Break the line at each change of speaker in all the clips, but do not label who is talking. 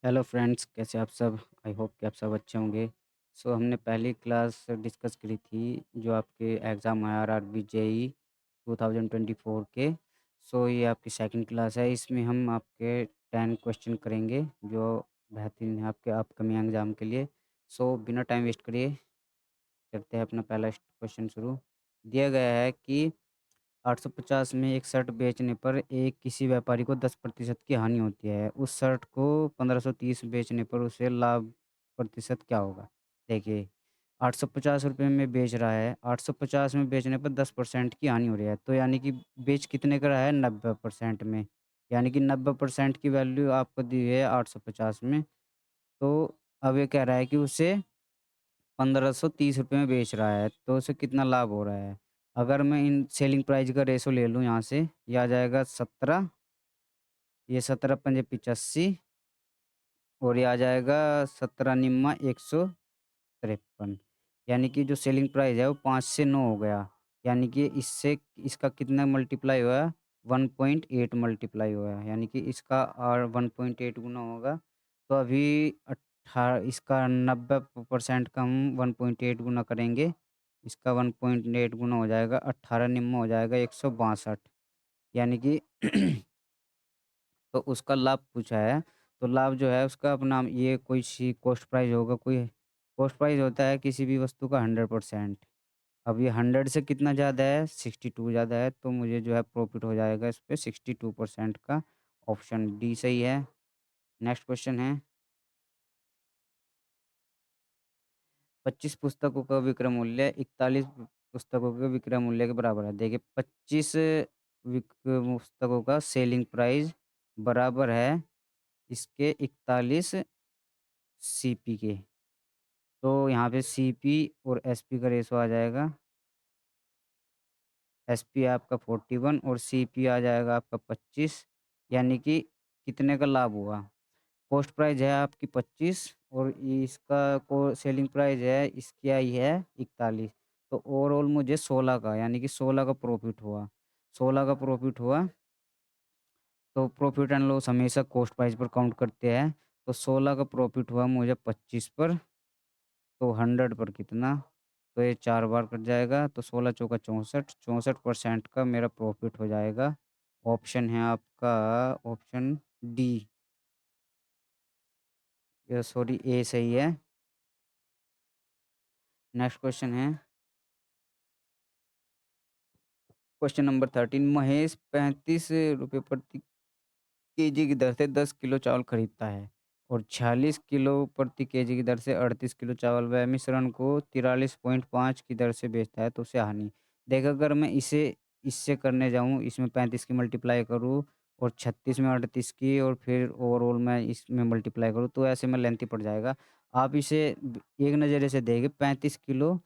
Hello friends, कैसे आप सब? आई होप कि आप सब अच्छे होंगे। हमने पहली क्लास डिस्कस करी थी जो आपके एग्ज़ाम आईआरआरबी जेईई 2024 के। ये आपकी सेकंड क्लास है। इसमें हम आपके 10 क्वेश्चन करेंगे जो बेहतरीन है आपके अपकमिंग एग्ज़ाम के लिए। बिना टाइम वेस्ट करिए करते हैं अपना पहला क्वेश्चन शुरू। दिया गया है कि 850 में एक शर्ट बेचने पर एक किसी व्यापारी को 10% की हानि होती है। उस शर्ट को 1530 बेचने पर उसे लाभ प्रतिशत क्या होगा? देखिए, 850 रुपये में बेच रहा है, 850 में बेचने पर 10% की हानि हो रही है। तो यानी कि बेच कितने का रहा है? 90% में। यानी कि 90% की वैल्यू आपको दी है 850 में। तो अब ये कह रहा है कि उसे 1530 रुपये में बेच रहा है, तो उसे कितना लाभ हो रहा है? अगर मैं इन सेलिंग प्राइस का रेशो ले लूँ यहाँ से, ये आ जाएगा 17, ये 17 पंजे 85 और ये आ जाएगा 17 निम्मा 153। यानी कि जो सेलिंग प्राइस है वो 5 से 9 हो गया। यानी कि इससे इसका कितना मल्टीप्लाई हुआ है? 1.8 मल्टीप्लाई हुआ है। यानी कि इसका और 1.8 गुना होगा। तो अभी इसका 90% का हम 1.8 गुना करेंगे। इसका 1.8 गुना हो जाएगा 18 निम्मा हो जाएगा 162। यानी कि तो उसका लाभ पूछा है। तो लाभ जो है उसका अपना ये कोई सी कॉस्ट प्राइस होगा, कोई कॉस्ट प्राइस होता है किसी भी वस्तु का 100%। अब ये 100 से कितना ज़्यादा है? 62 ज़्यादा है, तो मुझे जो है प्रॉफ़िट हो जाएगा इस पे 62% का। ऑप्शन डी सही है। नेक्स्ट क्वेश्चन है, 25 पुस्तकों का विक्रय मूल्य 41 पुस्तकों के विक्रय मूल्य के बराबर है। देखिए, 25 पुस्तकों का सेलिंग प्राइस बराबर है इसके 41 सीपी के। तो यहाँ पे सीपी और एसपी का रेशो आ जाएगा। एसपी आपका 41 और सीपी आ जाएगा आपका 25। यानी कि कितने का लाभ हुआ? कॉस्ट प्राइस है आपकी 25 और इसका को सेलिंग प्राइस है इसकी आई है 41। तो ओवरऑल मुझे 16 का, यानी कि 16 का प्रॉफ़िट हुआ। 16 का प्रॉफ़िट हुआ। तो प्रॉफ़िट एंड लॉस हमेशा कॉस्ट प्राइस पर काउंट करते हैं। तो 16 का प्रॉफ़िट हुआ मुझे 25 पर। तो 100 पर कितना? तो ये 4 बार कट जाएगा, तो 16 चौका 64, 64% का मेरा प्रॉफ़िट हो जाएगा। ऑप्शन है आपका ऑप्शन डी, या सॉरी ए सही है। नेक्स्ट क्वेश्चन है, क्वेश्चन नंबर 13। महेश 35 रुपये प्रति केजी की दर से 10 किलो चावल खरीदता है और 46 किलो प्रति केजी की दर से 38 किलो चावल व मिश्रण को 43.5 की दर से बेचता है, तो उसे हानि। देख, अगर मैं इसे इससे करने जाऊँ, इसमें 35 की मल्टीप्लाई करूँ और 36 में 38 की और फिर ओवरऑल मैं इसमें मल्टीप्लाई करूँ, तो ऐसे में लेंथी पड़ जाएगा। आप इसे एक नज़रिए से देखें, 35 किलो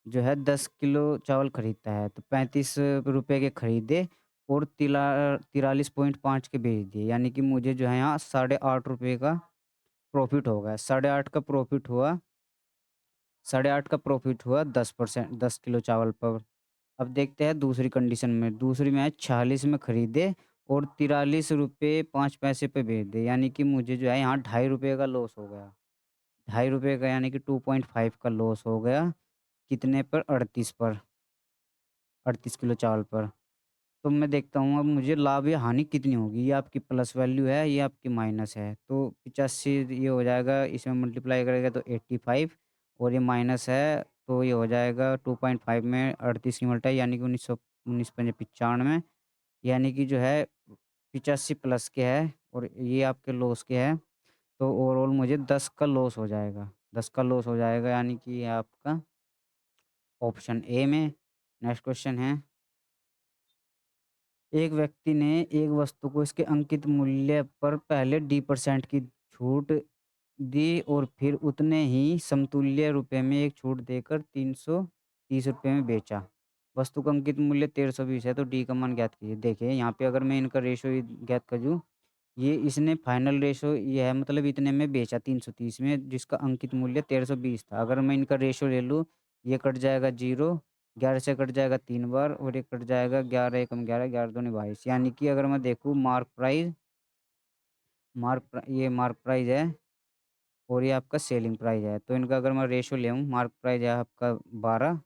जो है 10 किलो चावल खरीदता है, तो 35 रुपए के खरीदे और 43.5 के बेच दिए। यानी कि मुझे जो है यहाँ ₹8.5 का प्रॉफ़िट हो गया। 8.5 का प्रॉफ़िट हुआ, 8.5 का प्रॉफ़िट हुआ 10%, 10 किलो चावल पर। अब देखते हैं दूसरी कंडीशन में। दूसरी में है 46 में खरीदे और ₹43.05 पे बेच दिए। यानी कि मुझे जो है यहाँ ₹2.5 का लॉस हो गया। ₹2.5 का, यानी कि 2.5 का लॉस हो गया। कितने पर? 38 पर, 38 किलो चावल पर। तो मैं देखता हूँ अब मुझे लाभ या हानि कितनी होगी। ये आपकी प्लस वैल्यू है, ये आपकी माइनस है। तो 85 ये हो जाएगा, इसमें मल्टीप्लाई करेगा तो 85 और ये माइनस है तो ये हो जाएगा 2.5 में 38 की मल्टाई, यानी कि 19 पंजे 95। यानी कि जो है 85 प्लस के है और ये आपके लॉस के है। तो ओवरऑल मुझे 10 का लॉस हो जाएगा, 10 का लॉस हो जाएगा, यानी कि ये आपका ऑप्शन ए में। नेक्स्ट क्वेश्चन है, एक व्यक्ति ने एक वस्तु को इसके अंकित मूल्य पर पहले डी% की छूट दी और फिर उतने ही समतुल्य रुपए में एक छूट देकर 330 रुपये में बेचा। वस्तु का अंकित मूल्य 1320 है, तो डी का मान ज्ञात कीजिए। देखिए, यहाँ पे अगर मैं इनका रेशो ज्ञात कर दूँ, ये इसने फाइनल रेशो ये है, मतलब इतने में बेचा 330 में, जिसका अंकित मूल्य 1320 था। अगर मैं इनका रेशो ले लूँ, ये कट जाएगा 0, 11 से कट जाएगा 3 बार और ये कट जाएगा 11 एकम 11, 11 दूनी 22। यानी कि अगर मैं देखूँ, ये मार्क प्राइस है और ये आपका सेलिंग प्राइस है। तो इनका अगर मैं रेशियो ले आऊँ, मार्क प्राइस है आपका 12,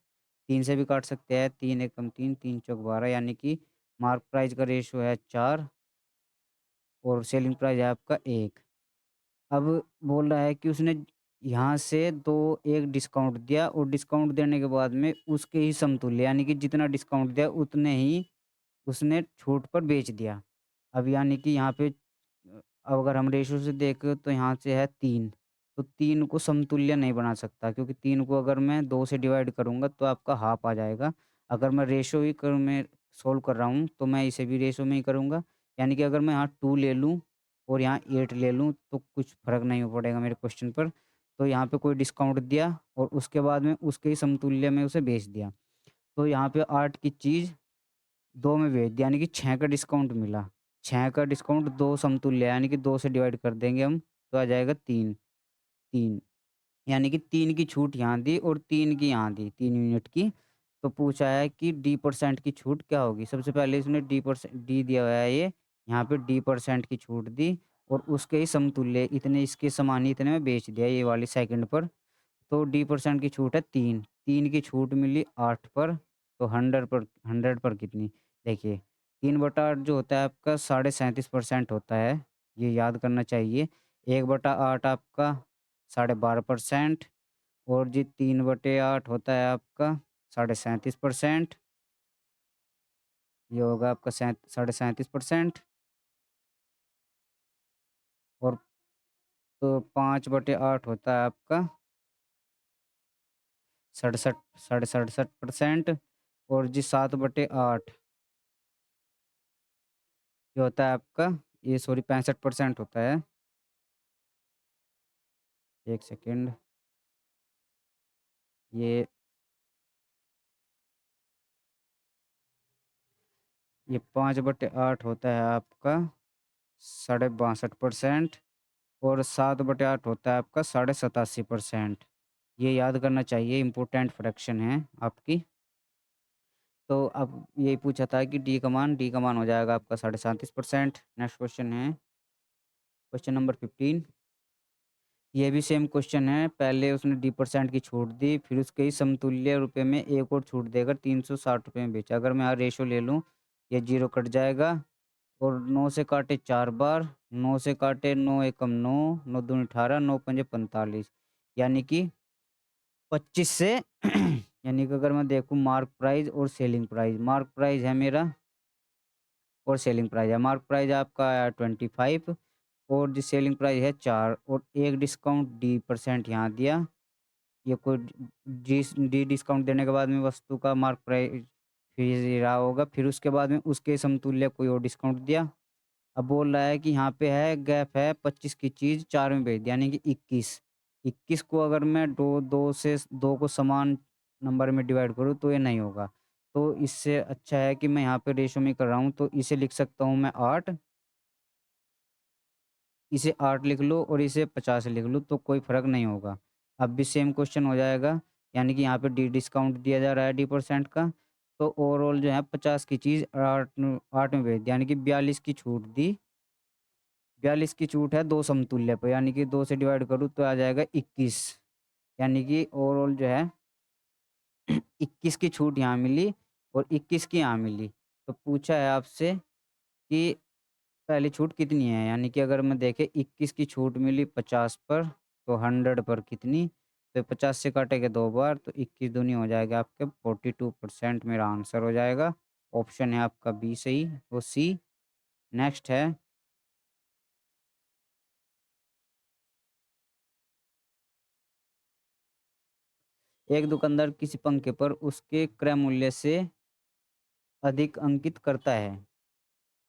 3 से भी काट सकते हैं, 3 एकम 3, 3 चौक 12, यानी कि मार्क प्राइस का रेशियो है 4 और सेलिंग प्राइस है आपका 1। अब बोल रहा है कि उसने यहाँ से 2 एक डिस्काउंट दिया और डिस्काउंट देने के बाद में उसके ही समतुल्य, यानी कि जितना डिस्काउंट दिया उतने ही उसने छूट पर बेच दिया। अब यानी कि यहाँ पे अगर हम रेशियो से देखें तो यहाँ से है 3, तो 3 को समतुल्य नहीं बना सकता, क्योंकि 3 को अगर मैं 2 से डिवाइड करूँगा तो आपका हाफ आ जाएगा। अगर मैं रेशियो ही कर मैं सॉल्व कर रहा हूँ तो मैं इसे भी रेशियो में ही करूँगा। यानी कि अगर मैं यहाँ 2 ले लूँ और यहाँ 8 ले लूँ तो कुछ फ़र्क नहीं पड़ेगा मेरे क्वेश्चन पर। तो यहाँ पे कोई डिस्काउंट दिया और उसके बाद में उसके ही समतुल्य में उसे बेच दिया। तो यहाँ पे 8 की चीज़ 2 में बेच दिया, यानी कि 6 का डिस्काउंट मिला। 6 का डिस्काउंट 2 समतुल्य है, यानी कि 2 से डिवाइड कर देंगे हम तो आ जाएगा 3, 3, यानी कि 3 की छूट यहाँ दी और 3 की यहाँ दी, 3 यूनिट की। तो पूछा है कि डी परसेंट की छूट क्या होगी? सबसे पहले इसने डी दिया हुआ है ये, यहाँ पे डी परसेंट की छूट दी और उसके ही समतुल्य इतने इसके समान ही इतने में बेच दिया ये वाली सेकंड पर। तो डी परसेंट की छूट है 3, 3 की छूट मिली 8 पर, तो 100 पर कितनी? देखिए 3/8 जो होता है आपका 37.5% होता है, ये याद करना चाहिए। 1/8 आपका 12.5% और जी 3/8 होता है आपका 37.5%, ये होगा आपका 37.5% और तो 5/8 होता है आपका 67 67.5% और जी 7/8 ये होता है आपका, ये सॉरी 65% होता है। 1 सेकंड, ये ये 5/8 होता है आपका 62.5% और 7/8 होता है आपका 87.5%। ये याद करना चाहिए, इम्पोर्टेंट फ्रैक्शन है आपकी। तो अब यही पूछा था कि डी का मान हो जाएगा आपका 37.5%। नेक्स्ट क्वेश्चन है क्वेश्चन नंबर 15। ये भी सेम क्वेश्चन है, पहले उसने डी परसेंट की छूट दी, फिर उसके ही समतुल्य रुपए में एक और छूट देकर 360 रुपये में बेचा। अगर मैं यहाँ रेशो ले लूँ, ये 0 कट जाएगा और 9 से काटे 4 बार, 9 से काटे 9 एकम 9, 9 दूनी 18, 9 पंजे 45, यानी कि 25 से यानी कि अगर मैं देखूँ मार्क प्राइस और सेलिंग प्राइस, मार्क प्राइस है मेरा और सेलिंग प्राइस है। मार्क प्राइस आपका है 25 और जो सेलिंग प्राइस है 4 और एक डिस्काउंट डी परसेंट यहाँ दिया। ये कोई डी डिस्काउंट देने के बाद में वस्तु का मार्क प्राइस फिर रहा होगा, फिर उसके बाद में उसके समतुल्य कोई और डिस्काउंट दिया। अब बोल रहा है कि यहाँ पे है गैप है 25 की चीज़ 4 में बेच दी, यानी कि 21। 21 को अगर मैं 2 को समान नंबर में डिवाइड करूँ तो ये नहीं होगा। तो इससे अच्छा है कि मैं यहाँ पे रेशो में कर रहा हूँ, तो इसे लिख सकता हूँ मैं 8, इसे 8 लिख लो और इसे 50 लिख लो तो कोई फ़र्क नहीं होगा। अब भी सेम क्वेश्चन हो जाएगा, यानी कि यहाँ पे डी डिस्काउंट दिया जा रहा है डी परसेंट का, तो ओवरऑल जो है 50 की चीज़ 8 में बेच दी, यानी कि 42 की छूट दी। 42 की छूट है 2 समतुल्य पे, यानी कि 2 से डिवाइड करूँ तो आ जाएगा 21, यानी कि ओवरऑल जो है 21 की छूट यहाँ मिली और 21 की यहाँ मिली। तो पूछा है आपसे कि पहली छूट कितनी है? यानी कि अगर मैं देखें 21 की छूट मिली 50 पर, तो 100 पर कितनी? तो 50 से काटेंगे 2 बार तो 21 दूनी हो जाएगा आपके 42% मेरा आंसर हो जाएगा। ऑप्शन है आपका बी सही, वो सी। नेक्स्ट है एक दुकानदार किसी पंखे पर उसके क्रय मूल्य से अधिक अंकित करता है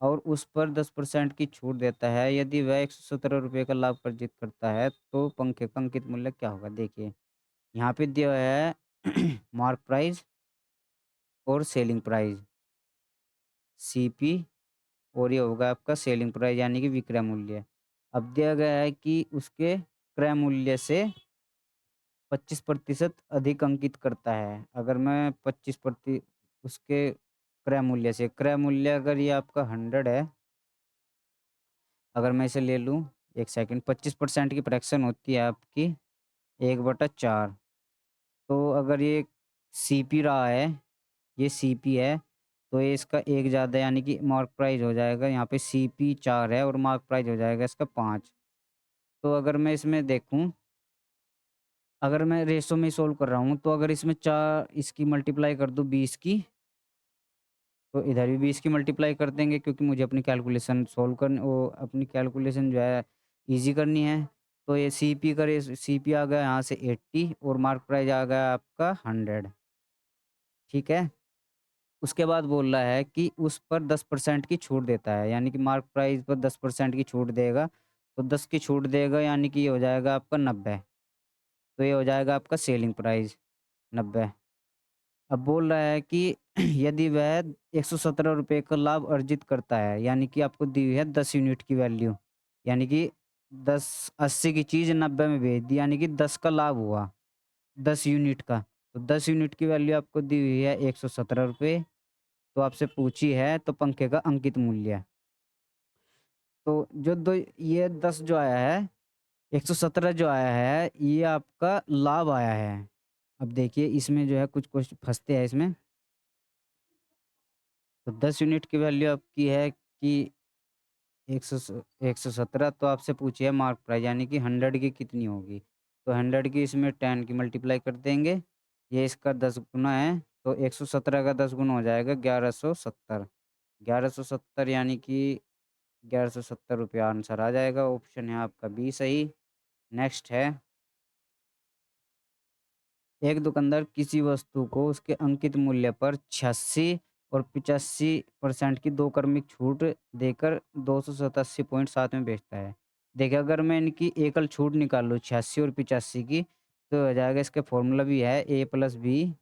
और उस पर 10% की छूट देता है। यदि वह 117 रुपये का लाभ अर्जित करता है तो पंखे का अंकित मूल्य क्या होगा? देखिए यहाँ पे दिया हुआ है मार्क प्राइस और सेलिंग प्राइस सीपी, और ये होगा आपका सेलिंग प्राइस यानी कि विक्रय मूल्य। अब दिया गया है कि उसके क्रय मूल्य से 25% अधिक अंकित करता है। अगर मैं 25% उसके क्रय मूल्य अगर ये आपका 100 है, अगर मैं इसे ले लूँ 1 सेकंड, 25% की फ्रैक्शन होती है आपकी 1/4। तो अगर ये सीपी रहा है, ये सीपी है, तो ये इसका 1 ज़्यादा यानी कि मार्क प्राइस हो जाएगा, यहाँ पे सीपी 4 है और मार्क प्राइस हो जाएगा इसका 5। तो अगर मैं इसमें देखूँ, अगर मैं रेशो में सोल्व कर रहा हूँ, तो अगर इसमें 4 इसकी मल्टीप्लाई कर दूँ 20 की, तो इधर भी 20 की मल्टीप्लाई कर देंगे क्योंकि मुझे अपनी कैलकुलेशन सोल्व करनी, वो अपनी कैलकुलेशन जो है ईज़ी करनी है। तो ये सीपी का सीपी आ गया यहाँ से 80 और मार्क प्राइस आ गया आपका 100, ठीक है? उसके बाद बोल रहा है कि उस पर 10% की छूट देता है, यानी कि मार्क प्राइस पर 10% की छूट देगा, तो 10 की छूट देगा यानी कि ये हो जाएगा आपका 90। तो ये हो जाएगा आपका सेलिंग प्राइस 90। अब बोल रहा है कि यदि वह ₹117 का लाभ अर्जित करता है, यानी कि आपको दी हुई है 10 यूनिट की वैल्यू, यानी कि 10 80 की चीज़ 90 में बेच दी, यानी कि 10 का लाभ हुआ, 10 यूनिट का। तो 10 यूनिट की वैल्यू आपको दी हुई है ₹117, तो आपसे पूछी है तो पंखे का अंकित मूल्य। तो जो दो ये 10 जो आया है, 117 जो आया है, ये आपका लाभ आया है। अब देखिए इसमें जो है कुछ फँसते हैं इसमें। तो 10 यूनिट की वैल्यू आपकी है कि 117, तो आपसे पूछिए मार्क प्राइस यानी कि 100 की कितनी होगी? तो 100 की इसमें 10 की मल्टीप्लाई कर देंगे। ये इसका 10 गुना है, तो 117 का 10 गुना हो जाएगा 1170। 1170 यानी कि ₹1170 आंसर आ जाएगा। ऑप्शन है आपका बी सही। नेक्स्ट है, एक दुकानदार किसी वस्तु को उसके अंकित मूल्य पर 86 और 85% की 2 क्रमिक छूट देकर 287.7 में बेचता है। देखिए अगर मैं इनकी एकल छूट निकाल लूँ 86 और 85 की, तो हो जाएगा, इसका फॉर्मूला भी है ए प्लस बी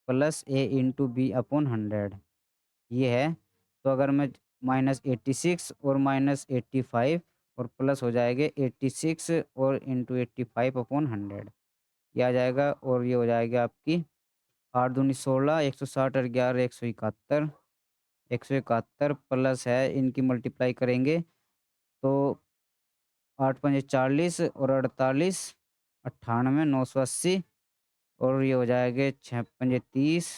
प्लस ए इंटू बी अपॉन 100, ये है। तो अगर मैं -86 और -85 और प्लस हो जाएगा 86 और इंटू 85 अपॉन 100, ये आ जाएगा और ये हो जाएगा आपकी 8 दूनी 16, 160 और 11 171, 171 प्लस है, इनकी मल्टीप्लाई करेंगे तो 8 पंजे 40 और 48, 98, 980 और ये हो जाएगा 6 पंजे 30,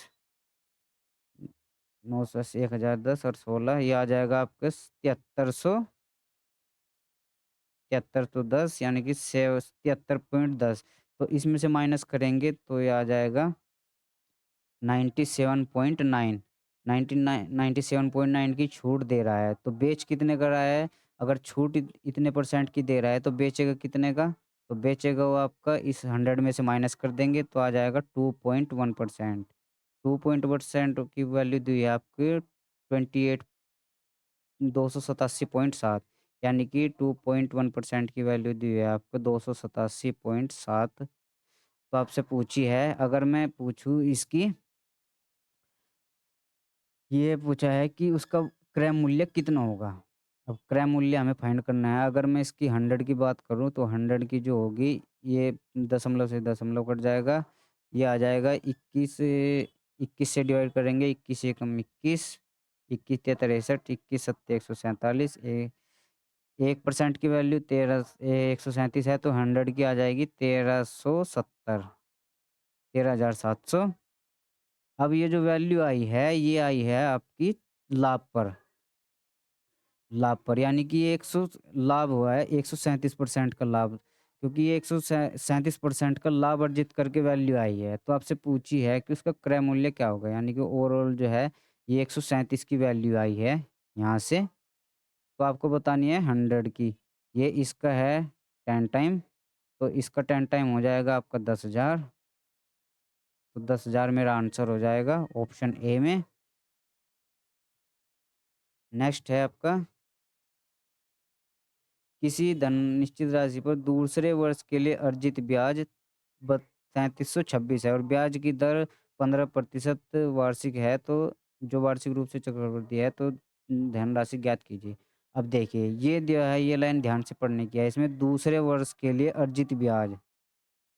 980, 1010 और 16, ये आ जाएगा आपके 7300, 73 तो 10 यानी कि 73.10। तो इसमें से माइनस करेंगे तो ये आ जाएगा 97.9, 97.9 की छूट दे रहा है, तो बेच कितने का रहा है? अगर छूट इतने परसेंट की दे रहा है तो बेचेगा कितने का? तो बेचेगा वो आपका इस 100 में से माइनस कर देंगे तो आ जाएगा 2.1%। 2% की वैल्यू दी है आपकी 28 287.7, यानी कि 2.1% की वैल्यू दी है आपको 287.7। तो आपसे पूछी है, अगर मैं पूछूँ इसकी, ये पूछा है कि उसका क्रय मूल्य कितना होगा? अब क्रय मूल्य हमें फाइंड करना है। अगर मैं इसकी 100 की बात करूँ तो 100 की जो होगी, ये दशमलव से दशमलव कट जाएगा, ये आ जाएगा 21, 21 से डिवाइड करेंगे, 21 एकम 21, 21 तिया 63, 21 सत्ते 147, 1% की वैल्यू 137 है, तो 100 की आ जाएगी 1370, 13,700। अब ये जो वैल्यू आई है, ये आई है आपकी लाभ पर, लाभ पर, यानी कि ये 100 लाभ हुआ है 137% का लाभ, क्योंकि ये 137% का लाभ अर्जित करके वैल्यू आई है। तो आपसे पूछी है कि उसका क्रय मूल्य क्या होगा, यानी कि ओवरऑल जो है ये 137 की वैल्यू आई है यहाँ से, तो आपको बतानी है 100 की। ये इसका है 10 टाइम, तो इसका 10 टाइम हो जाएगा आपका 10,000, तो 10,000 मेरा आंसर हो जाएगा ऑप्शन ए में। नेक्स्ट है आपका, किसी धन निश्चित राशि पर दूसरे वर्ष के लिए अर्जित ब्याज 3326 है और ब्याज की दर 15% वार्षिक है, तो जो वार्षिक रूप से चक्रवृद्धि है, तो धनराशि ज्ञात कीजिए। अब देखिए ये दिया है, ये लाइन ध्यान से पढ़ने की है। इसमें दूसरे वर्ष के लिए अर्जित ब्याज,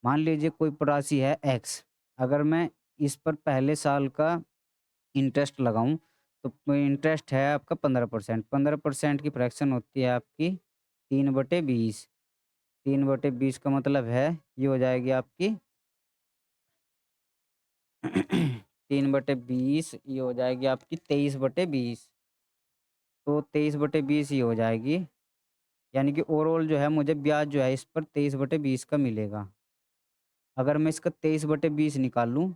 मान लीजिए कोई राशि है एक्स, अगर मैं इस पर पहले साल का इंटरेस्ट लगाऊं, तो इंटरेस्ट है आपका 15%, 15% की फ्रैक्शन होती है आपकी 3/20। 3/20 का मतलब है ये हो जाएगी आपकी 3/20 ये हो जाएगी आपकी 23/20। तो 23/20 ये हो जाएगी, यानी कि ओवरऑल जो है मुझे ब्याज जो है इस पर 23/20 का मिलेगा। अगर मैं इसका 23/20 निकाल लूँ,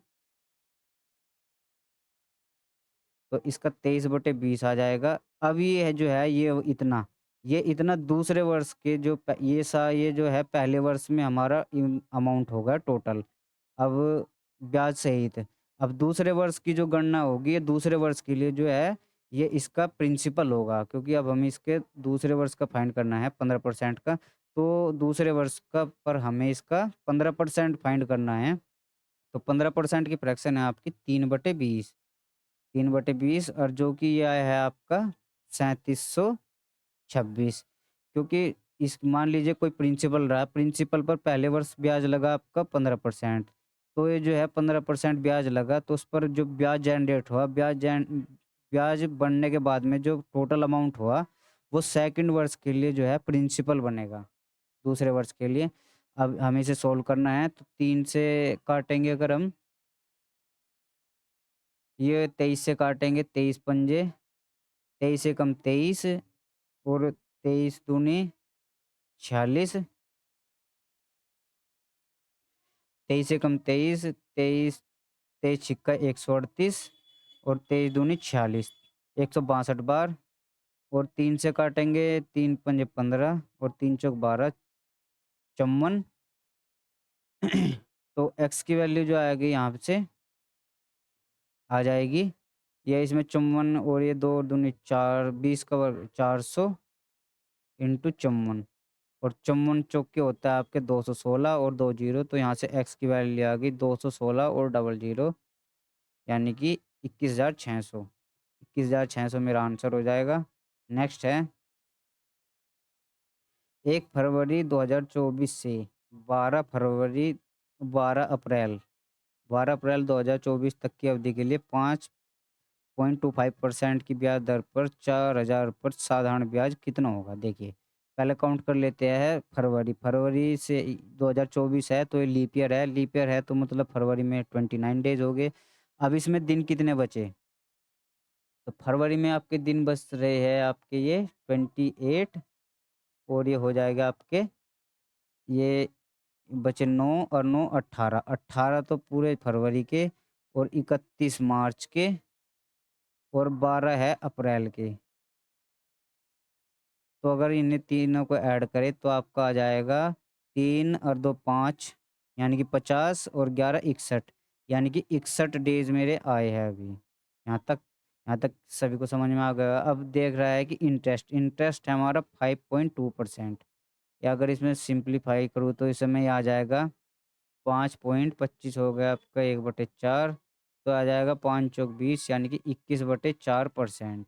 तो इसका 23/20 आ जाएगा। अब ये है जो है ये इतना दूसरे वर्ष के जो ये जो है पहले वर्ष में हमारा अमाउंट होगा टोटल। अब ब्याज सहित। अब दूसरे वर्ष की जो गणना होगी, ये दूसरे वर्ष के लिए जो है, ये इसका प्रिंसिपल होगा, क्योंकि अब हमें इसके दूसरे वर्ष का फाइंड करना है 15% का। तो दूसरे वर्ष का पर हमें इसका 15% फाइंड करना है। तो 15% की फ्रैक्शन है आपकी 3/20। 3/20 और जो कि यह है आपका 3726। क्योंकि इस मान लीजिए कोई प्रिंसिपल रहा, प्रिंसिपल पर पहले वर्ष ब्याज लगा आपका 15%। तो ये जो है 15% ब्याज लगा, तो उस पर जो ब्याज जनरेट हुआ, ब्याज बनने के बाद में जो टोटल अमाउंट हुआ, वो सेकंड वर्ष के लिए जो है प्रिंसिपल बनेगा, दूसरे वर्ष के लिए। अब हमें इसे सोल्व करना है, तो 3 से काटेंगे अगर हम, ये 23 से काटेंगे, 23 पंजे, 23 एकम 23 और 23 दूनी 46, 23 एकम 23, 23 23 छिक्का 138 और 23 दूनी 46, 162 बार। और 3 से काटेंगे, 3 पंजे 15 और 3 चौक 12, 54। तो एक्स की वैल्यू जो आएगी यहाँ से आ जाएगी, ये इसमें 54 और ये 2 दूनी 4, 20 का वर्ग 400 इंटू 54। और 54 चौके होता है आपके 216 और 2 जीरो, तो यहाँ से एक्स की वैल्यू आ गई 216 और डबल जीरो, यानी कि 21,600। 21,600 मेरा आंसर हो जाएगा। नेक्स्ट है 1 फरवरी 2024 से 12 फरवरी 12 अप्रैल 2024 तक की अवधि के लिए 5.25% की ब्याज दर पर 4,000 पर साधारण ब्याज कितना होगा? देखिए, पहले काउंट कर लेते हैं फरवरी। फरवरी से 2024 है, तो ये लीप ईयर है। लीप ईयर है तो मतलब फरवरी में 29 डेज हो गए। अब इसमें दिन कितने बचे? तो फरवरी में आपके दिन बच रहे हैं आपके ये 28, और ये हो जाएगा आपके ये बचे 9 और 9 18। 18 तो पूरे फरवरी के, और 31 मार्च के, और 12 है अप्रैल के। तो अगर इन्हें तीनों को ऐड करें तो आपका आ जाएगा 3 और 2 5, यानी कि 50 और 11 61, यानी कि 61 डेज मेरे आए हैं अभी। यहाँ तक सभी को समझ में आ गया। अब देख रहा है कि इंटरेस्ट इंटरेस्ट है हमारा 5.2%, या अगर इसमें सिंप्लीफाई करूँ तो इसमें आ जाएगा 5.25 हो गया आपका 1/4, तो आ जाएगा 5 चौक 20, यानी कि 21/4%।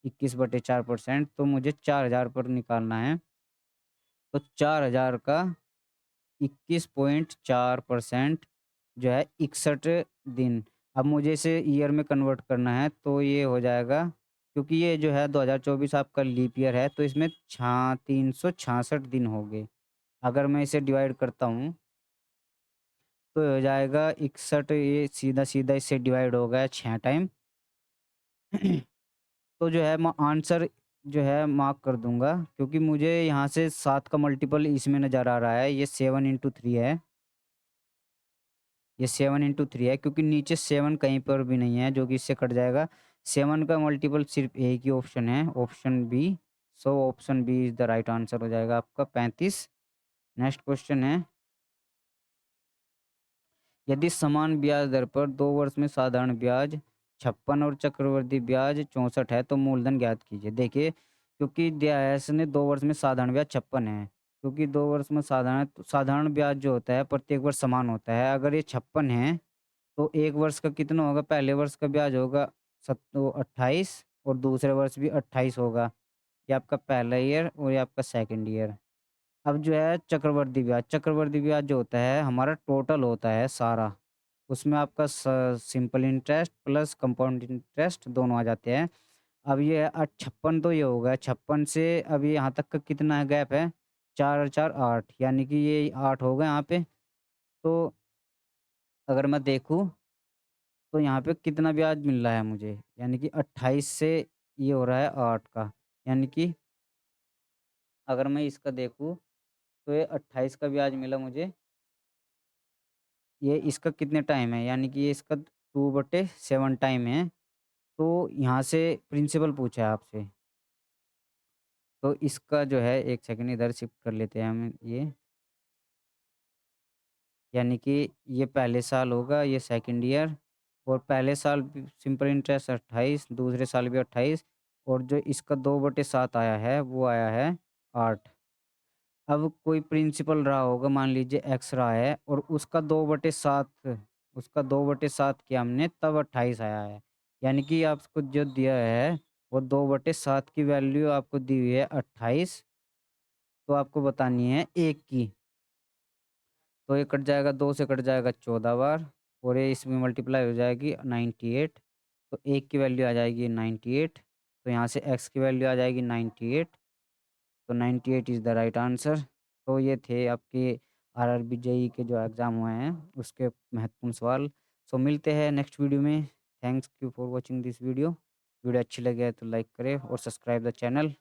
21/4%, तो मुझे 4,000 पर निकालना है। तो 4,000 का 21.4% जो है 61 दिन। अब मुझे इसे ईयर में कन्वर्ट करना है, तो ये हो जाएगा, क्योंकि ये जो है 2024 आपका लीप ईयर है, तो इसमें 366 दिन हो गए। अगर मैं इसे डिवाइड करता हूँ, तो ये हो जाएगा 61, ये सीधा-सीधा इससे डिवाइड हो गया 6 टाइम। तो जो है मैं आंसर जो है मार्क कर दूँगा, क्योंकि मुझे यहाँ से 7 का मल्टीपल इसमें नज़र आ रहा है, ये 7 इंटू 3 है। ये 7 इंटू 3 है, क्योंकि नीचे 7 कहीं पर भी नहीं है, जो कि इससे कट जाएगा। 7 का मल्टीपल सिर्फ़ एक ही ऑप्शन है, option B. So option B is the right answer हो जाएगा आपका 35। नेक्स्ट क्वेश्चन है, यदि समान ब्याज दर पर 2 वर्ष में साधारण ब्याज 56 और चक्रवृद्धि ब्याज 64 है, तो मूलधन ज्ञात कीजिए। देखिए, क्योंकि डीआईएस ने 2 वर्ष में साधारण ब्याज 56 है, क्योंकि 2 वर्ष में साधारण ब्याज जो होता है प्रत्येक वर्ष समान होता है। अगर ये 56 है, तो 1 वर्ष का कितना होगा? पहले वर्ष का ब्याज होगा 28, और दूसरे वर्ष भी 28 होगा। ये आपका पहला ईयर और ये आपका सेकंड ईयर। अब जो है चक्रवर्ती ब्याज जो होता है हमारा टोटल होता है सारा। उसमें आपका स simple interest plus compound interest दोनों आ जाते हैं। अब ये 56 तो ये हो गया, 56 से अब ये यहाँ तक का कितना गैप है? 4 और 4 8, यानी कि ये 8 हो गए यहाँ पे। तो अगर मैं देखूँ तो यहाँ पे कितना ब्याज मिल रहा है मुझे? यानी कि 28 से ये हो रहा है 8 का, यानी कि अगर मैं इसका देखूँ तो ये 28 का ब्याज मिला मुझे। ये इसका कितने टाइम है? यानी कि ये इसका 2/7 टाइम है। तो यहाँ से प्रिंसिपल पूछा है आपसे, तो इसका जो है 1 सेकंड इधर शिफ्ट कर लेते हैं हम ये। यानी कि ये पहले साल होगा, ये सेकंड ईयर, और पहले साल भी सिंपल इंटरेस्ट 28, दूसरे साल भी 28, और जो इसका 2/7 आया है वो आया है 8। अब कोई प्रिंसिपल रहा होगा, मान लीजिए एक्स रहा है, और उसका 2/7 किया हमने, तब 28 आया है। यानी कि आपको जो दिया है वो 2/7 की वैल्यू आपको दी हुई है 28, तो आपको बतानी है 1 की। तो ये कट जाएगा, 2 से कट जाएगा 14 बार, और ये इसमें मल्टीप्लाई हो जाएगी 98। तो 1 की वैल्यू आ जाएगी 98, तो यहाँ से एक्स की वैल्यू आ जाएगी 98। तो 98 इज़ द राइट आंसर। तो ये थे आपके आरआरबी जेईई के जो एग्ज़ाम हुए हैं, उसके महत्वपूर्ण सवाल। सो मिलते हैं नेक्स्ट वीडियो में। Thanks you for watching this video. Video अच्छी लगे तो लाइक करें और सब्सक्राइब द चैनल।